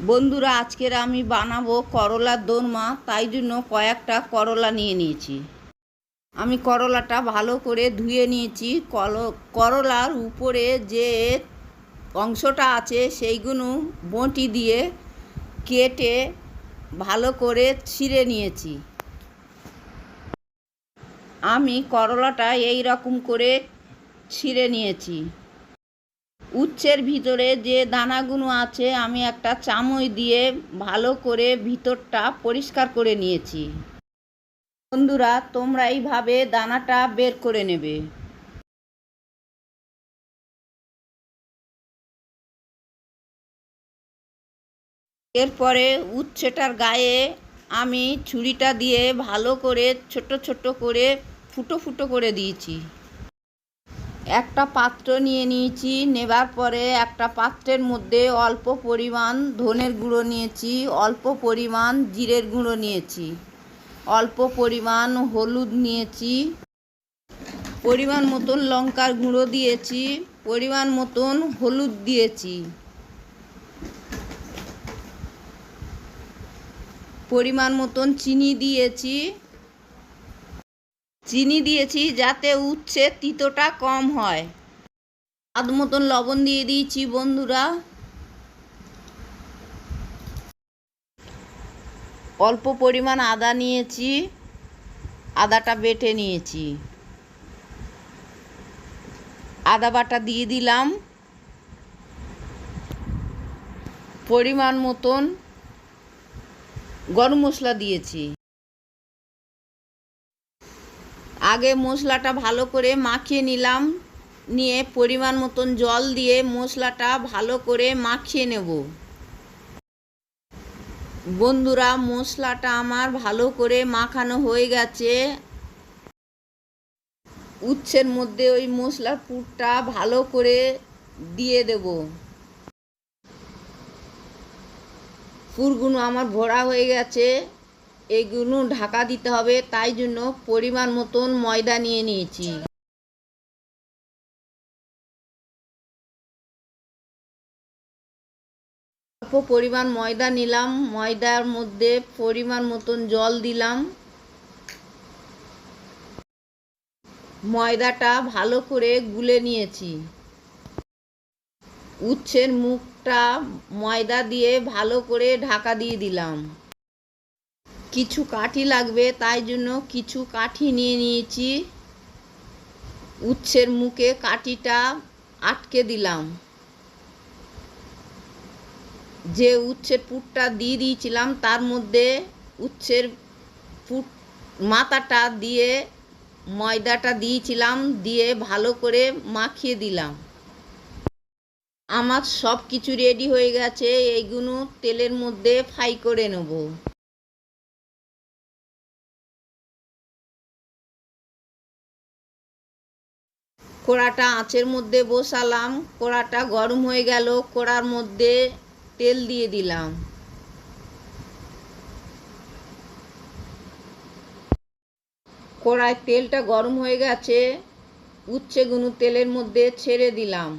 বন্ধুরা, আজকের আমি বানাবো করলার দোরমা। তাই জন্য কয়েকটা করলা নিয়ে নিয়েছি। আমি করলাটা ভালো করে ধুয়ে নিয়েছি। করলার উপরে যে অংশটা আছে সেইগুলো বঁটি দিয়ে কেটে ভালো করে ছিঁড়ে নিয়েছি। আমি করলাটা এই রকম করে ছিঁড়ে নিয়েছি। উচ্ছের ভিতরে যে দানাগুলো আছে আমি একটা চামচ দিয়ে ভালো করে ভিতরটা পরিষ্কার করে নিয়েছি। বন্ধুরা, তোমরা এইভাবে দানাটা বের করে নেবে। এরপরে উচ্ছেটার গায়ে আমি ছুরিটা দিয়ে ভালো করে ছোট ছোট করে ফুটো ফুটো করে দিয়েছি। একটা পাত্র নিয়ে নিয়েছি। নেবার পরে একটা পাত্রের মধ্যে অল্প পরিমাণ ধনের গুঁড়ো নিয়েছি, অল্প পরিমাণ জিরের গুঁড়ো নিয়েছি, অল্প পরিমাণ হলুদ নিয়েছি, পরিমাণ মতন লঙ্কার গুঁড়ো দিয়েছি, পরিমাণ মতন হলুদ দিয়েছি, পরিমাণ মতন চিনি দিয়েছি। যাতে উচ্ছে তিতোটা কম হয়। স্বাদ মতন লবণ দিয়ে দিয়েছি। বন্ধুরা, অল্প পরিমাণ আদা নিয়েছি, আদাটা বেটে নিয়েছি, আদা বাটা দিয়ে দিলাম। পরিমাণ মতন গরম মশলা দিয়েছি। আগে মশলাটা ভালো করে মাখিয়ে নিলাম। নিয়ে পরিমাণ মতন জল দিয়ে মশলাটা ভালো করে মাখিয়ে নেব। বন্ধুরা, মশলাটা আমার ভালো করে মাখানো হয়ে গেছে। উচ্ছের মধ্যে ওই মশলার পুরটা ভালো করে দিয়ে দেব। পুরগুলো আমার ভরা হয়ে গেছে। এগুলো ঢাকা দিতে হবে। তাই জন্য পরিমাণ মতন ময়দা নিয়ে নিয়েছি। অল্প পরিমাণ ময়দা নিলাম। ময়দার মধ্যে পরিমাণ মতন জল দিলাম। ময়দাটা ভালো করে গুলে নিয়েছি। উচ্ছের মুখটা ময়দা দিয়ে ভালো করে ঢাকা দিয়ে দিলাম। কিছু কাঠি লাগবে, তাই জন্য কিছু কাঠি নিয়ে নিয়েছি। উচ্ছের মুখে কাঠিটা আটকে দিলাম। যে উচ্ছের পুরটা দিয়ে দিয়েছিলাম তার মধ্যে উচ্ছের পুর মাথাটা দিয়ে ময়দাটা দিয়েছিলাম, দিয়ে ভালো করে মাখিয়ে দিলাম। আমার সব কিছু রেডি হয়ে গেছে। এইগুলো তেলের মধ্যে ফ্রাই করে নেব। কড়াটা আঁচের মধ্যে বসালাম। কড়াটা গরম হয়ে গেল। কড়ার মধ্যে তেল দিয়ে দিলাম। কড়ায় তেলটা গরম হয়ে গেছে। উচ্ছেগুলো তেলের মধ্যে ছেড়ে দিলাম।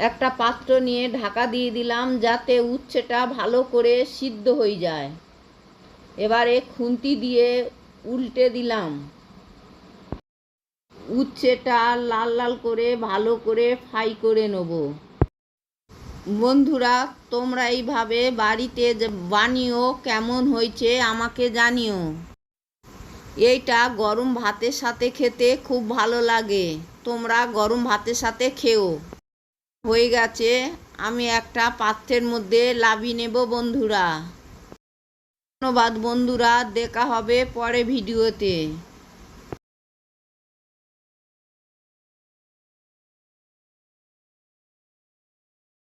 একটা পাত্র নিয়ে ঢাকা দিয়ে দিলাম যাতে উচ্ছেটা ভালো করে সিদ্ধ হয়ে যায়। এবারে খুন্তি দিয়ে উল্টে দিলাম। উচ্ছেটা লাল লাল করে ভালো করে ফ্রাই করে নেব। বন্ধুরা, তোমরা এইভাবে বাড়িতে বানিও। কেমন হয়েছে আমাকে জানিও। এইটা গরম ভাতের সাথে খেতে খুব ভালো লাগে। তোমরা গরম ভাতের সাথে খেও। হয়ে গেছে। আমি একটা পাত্রের মধ্যে নামিয়ে নেব। বন্ধুরা, ধন্যবাদ। বন্ধুরা, দেখা হবে পরে ভিডিওতে।